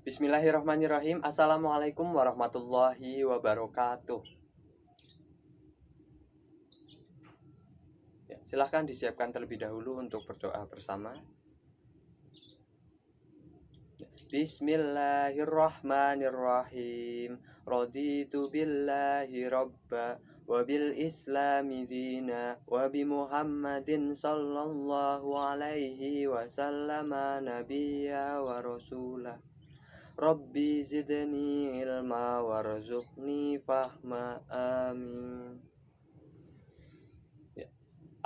Bismillahirrahmanirrahim. Assalamualaikum warahmatullahi wabarakatuh. Ya, silahkan disiapkan terlebih dahulu untuk berdoa bersama. Bismillahirrahmanirrahim. Raditu billahi robba wa bil islami dina wa bi Muhammadin sallallahu alaihi wasallama nabiyya wa rasulah. Rabbi zidni ilma warzuqni fahma, amin. Ya.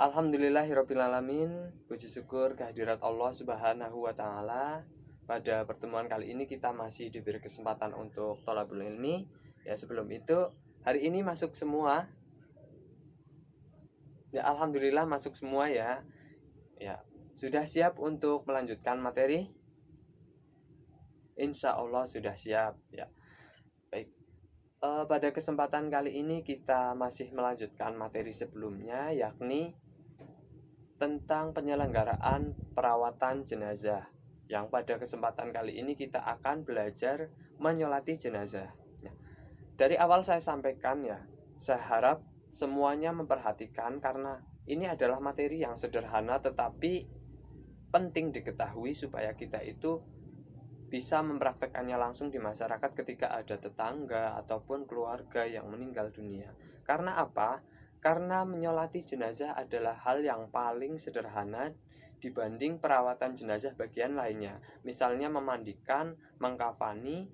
Alhamdulillahirrabbilalamin. Puji syukur kehadirat Allah subhanahu wa ta'ala. Pada pertemuan kali ini kita masih diberi kesempatan untuk thalabul ilmi. Ya, sebelum itu hari ini masuk semua. Ya, alhamdulillah masuk semua ya. Ya, sudah siap untuk melanjutkan materi? Insya Allah sudah siap ya. Baik, pada kesempatan kali ini kita masih melanjutkan materi sebelumnya, yakni tentang penyelenggaraan perawatan jenazah. Yang pada kesempatan kali ini kita akan belajar menyolati jenazah ya. Dari awal saya sampaikan ya, saya harap semuanya memperhatikan karena ini adalah materi yang sederhana tetapi penting diketahui supaya kita itu bisa mempraktekannya langsung di masyarakat ketika ada tetangga ataupun keluarga yang meninggal dunia. Karena apa? Karena menyolati jenazah adalah hal yang paling sederhana dibanding perawatan jenazah bagian lainnya. Misalnya memandikan, mengkafani,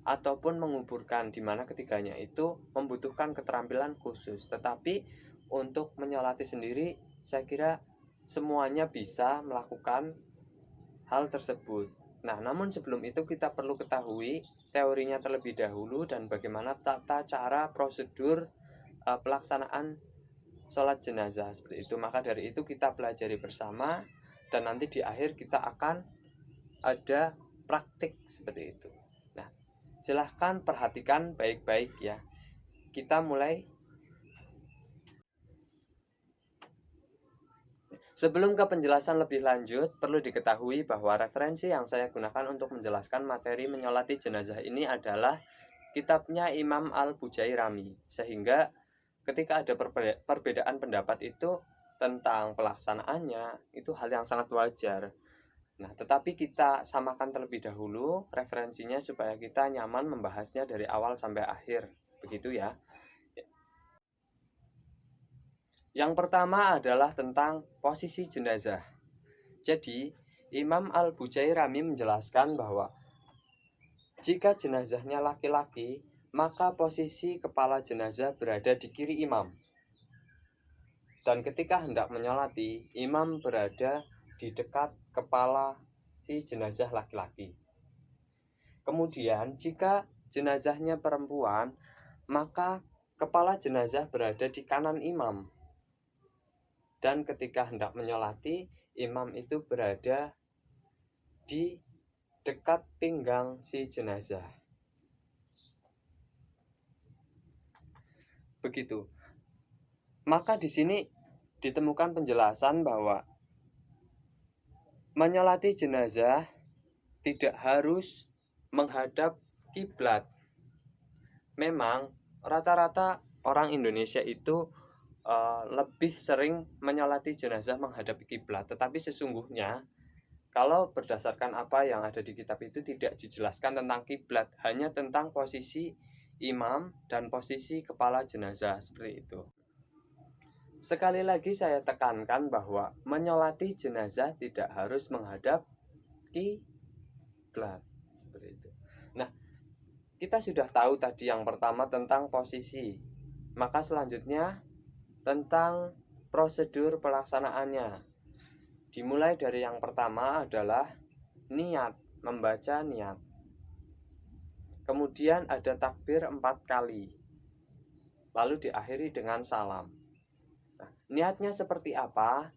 ataupun menguburkan, di mana ketiganya itu membutuhkan keterampilan khusus. Tetapi untuk menyolati sendiri, saya kira semuanya bisa melakukan hal tersebut. Nah, namun sebelum itu kita perlu ketahui teorinya terlebih dahulu dan bagaimana tata cara prosedur pelaksanaan sholat jenazah seperti itu. Maka dari itu kita pelajari bersama dan nanti di akhir kita akan ada praktik seperti itu. Nah, silahkan perhatikan baik-baik ya. Kita mulai. Sebelum ke penjelasan lebih lanjut, perlu diketahui bahwa referensi yang saya gunakan untuk menjelaskan materi menyolati jenazah ini adalah kitabnya Imam Al-Bujairami. Sehingga ketika ada perbedaan pendapat itu tentang pelaksanaannya, itu hal yang sangat wajar. Nah, tetapi kita samakan terlebih dahulu referensinya supaya kita nyaman membahasnya dari awal sampai akhir. Begitu ya. Yang pertama adalah tentang posisi jenazah. Jadi, Imam Al-Bujairami menjelaskan bahwa jika jenazahnya laki-laki, maka posisi kepala jenazah berada di kiri imam. Dan ketika hendak menyolati, imam berada di dekat kepala si jenazah laki-laki. Kemudian, jika jenazahnya perempuan, maka kepala jenazah berada di kanan imam. Dan ketika hendak menyolati, imam itu berada di dekat pinggang si jenazah. Begitu. Maka di sini ditemukan penjelasan bahwa menyolati jenazah tidak harus menghadap kiblat. Memang rata-rata orang Indonesia itu lebih sering menyolati jenazah menghadap kiblat, tetapi sesungguhnya kalau berdasarkan apa yang ada di kitab itu tidak dijelaskan tentang kiblat, hanya tentang posisi imam dan posisi kepala jenazah seperti itu. Sekali lagi saya tekankan bahwa menyolati jenazah tidak harus menghadap kiblat seperti itu. Nah, kita sudah tahu tadi yang pertama tentang posisi. Maka selanjutnya tentang prosedur pelaksanaannya. Dimulai dari yang pertama adalah niat, membaca niat. Kemudian ada takbir 4 kali. Lalu diakhiri dengan salam. Nah, niatnya seperti apa?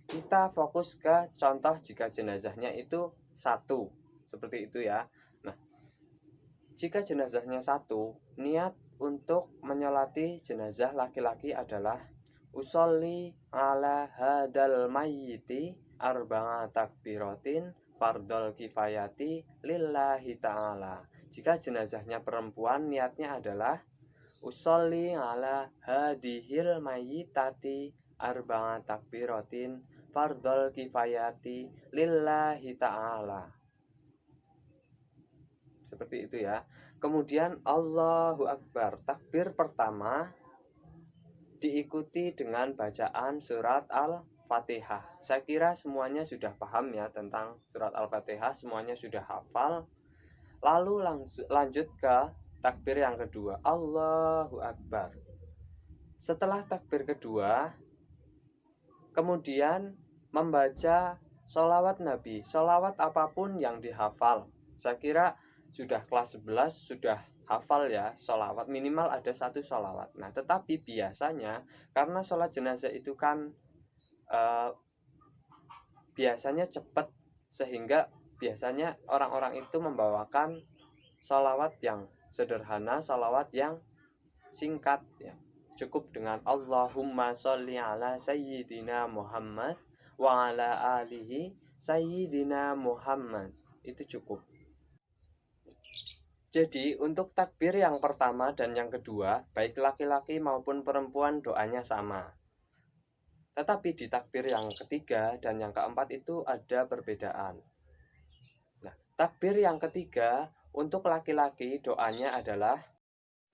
Kita fokus ke contoh jika jenazahnya itu 1. Seperti itu ya. Nah, jika jenazahnya 1, niat untuk menyolati jenazah laki-laki adalah usolli ala hadal mayyiti arba'a takbiratin fardhol kifayati lillahi ta'ala. Jika jenazahnya perempuan, niatnya adalah usolli ala hadihil mayyitati arba'a takbiratin fardhol kifayati lillahi ta'ala. Seperti itu ya. Kemudian Allahu Akbar, takbir pertama diikuti dengan bacaan surat Al-Fatihah. Saya kira semuanya sudah paham ya tentang surat Al-Fatihah, semuanya sudah hafal. Lalu lanjut ke takbir yang kedua, Allahu Akbar. Setelah takbir kedua, kemudian membaca sholawat Nabi, sholawat apapun yang dihafal. Saya kira sudah kelas 11 sudah hafal ya sholawat, minimal ada satu sholawat. Nah tetapi biasanya karena sholat jenazah itu kan biasanya cepat, sehingga biasanya orang-orang itu membawakan sholawat yang sederhana, sholawat yang singkat ya. Cukup dengan Allahumma sholli ala sayyidina Muhammad wa ala alihi sayyidina Muhammad. Itu cukup. Jadi untuk takbir yang pertama dan yang kedua, baik laki-laki maupun perempuan doanya sama. Tetapi di takbir yang ketiga dan yang keempat itu ada perbedaan. Nah, takbir yang ketiga untuk laki-laki doanya adalah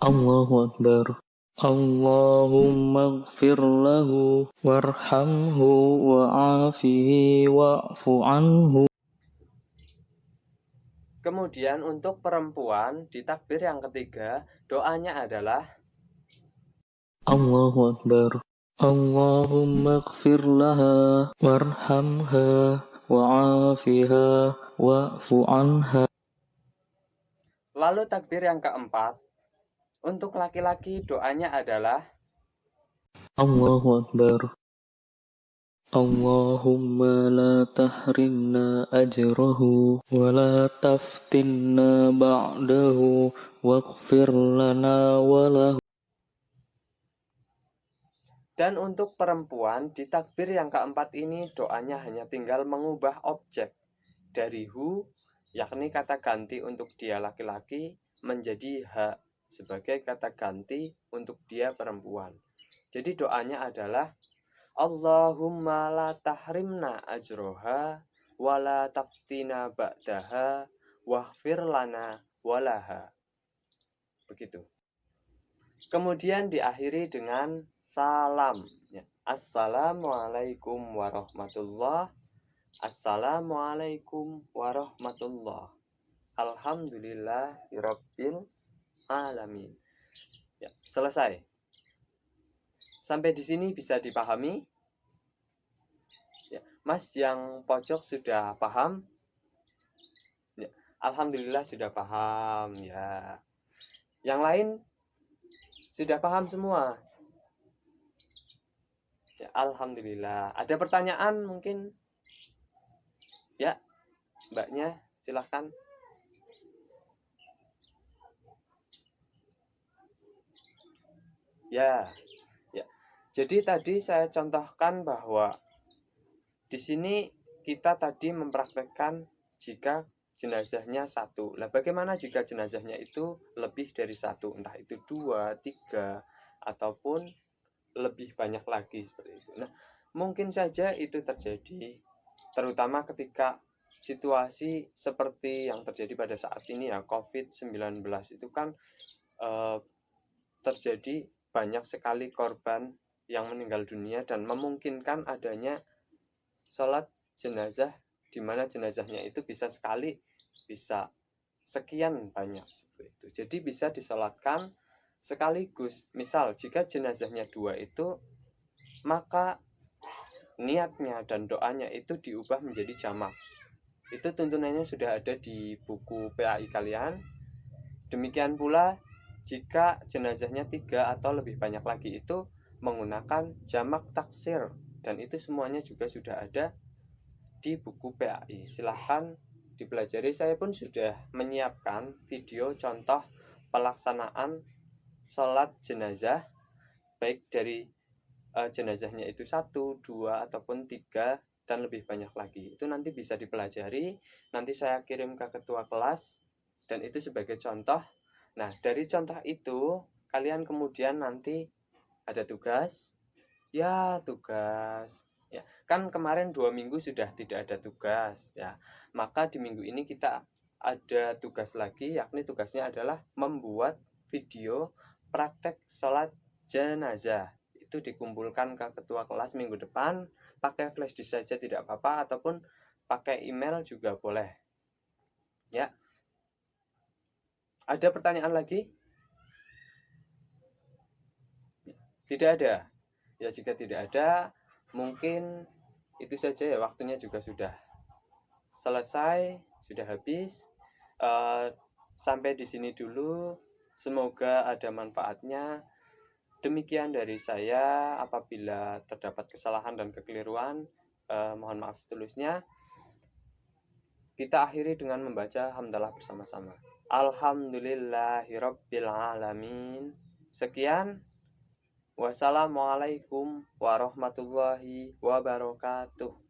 Allahu Akbar. Allahumma gfir lahu warhamhu wa'afihi wa'fu anhu. Kemudian untuk perempuan di takbir yang ketiga doanya adalah Allahu Akbar. Allahumma gfir laha warhamha wa'afiha wa'fu anha. Lalu takbir yang keempat untuk laki-laki doanya adalah Allahu Akbar. Allahumma la tahrimna ajrahu wa la taftinna ba'dahu waghfir lana wa lahu. Dan untuk perempuan di takbir yang keempat ini doanya hanya tinggal mengubah objek dari hu, yakni kata ganti untuk dia laki-laki, menjadi ha sebagai kata ganti untuk dia perempuan. Jadi doanya adalah Allahumma la tahrimna ajroha wa la taftina ba'daha waghfir lana walaha. Begitu. Kemudian diakhiri dengan salam ya. Assalamualaikum warahmatullah. Assalamualaikum warahmatullah. Alhamdulillahirabbil alamin. Ya, selesai. Sampai di sini bisa dipahami? Ya, Mas yang pojok sudah paham? Ya, alhamdulillah sudah paham ya. Yang lain sudah paham semua? Ya, alhamdulillah. Ada pertanyaan mungkin? Ya, mbaknya silahkan. Ya. Jadi tadi saya contohkan bahwa di sini kita tadi mempraktekkan jika jenazahnya satu. Nah, bagaimana jika jenazahnya itu lebih dari satu, entah itu 2, 3, ataupun lebih banyak lagi seperti itu. Nah, mungkin saja itu terjadi, terutama ketika situasi seperti yang terjadi pada saat ini ya, COVID-19 itu kan terjadi banyak sekali korban yang meninggal dunia dan memungkinkan adanya sholat jenazah di mana jenazahnya itu bisa sekali, bisa sekian banyak seperti itu. Jadi bisa disolatkan sekaligus. Misal jika jenazahnya 2 itu, maka niatnya dan doanya itu diubah menjadi jamak. Itu tuntunannya sudah ada di buku PAI kalian. Demikian pula jika jenazahnya 3 atau lebih banyak lagi itu menggunakan jamak taksir, dan itu semuanya juga sudah ada di buku PAI. Silahkan dipelajari. Saya pun sudah menyiapkan video contoh pelaksanaan sholat jenazah, baik dari jenazahnya itu 1, 2, ataupun 3 dan lebih banyak lagi. Itu nanti bisa dipelajari, nanti saya kirim ke ketua kelas, dan itu sebagai contoh. Nah, dari contoh itu, kalian kemudian nanti ada tugas. Ya, tugas. Ya, kan kemarin 2 minggu sudah tidak ada tugas. Ya, maka di minggu ini kita ada tugas lagi, yakni tugasnya adalah membuat video praktek sholat jenazah. Itu dikumpulkan ke ketua kelas minggu depan, pakai flash disk saja tidak apa-apa, ataupun pakai email juga boleh. Ya, ada pertanyaan lagi? Tidak ada. Ya, jika tidak ada, mungkin itu saja ya, waktunya juga sudah selesai, sudah habis. Sampai di sini dulu. Semoga ada manfaatnya. Demikian dari saya. Apabila terdapat kesalahan dan kekeliruan, mohon maaf setulusnya. Kita akhiri dengan membaca hamdalah bersama-sama. Alhamdulillahirabbil alamin. Sekian. Wassalamualaikum warahmatullahi wabarakatuh.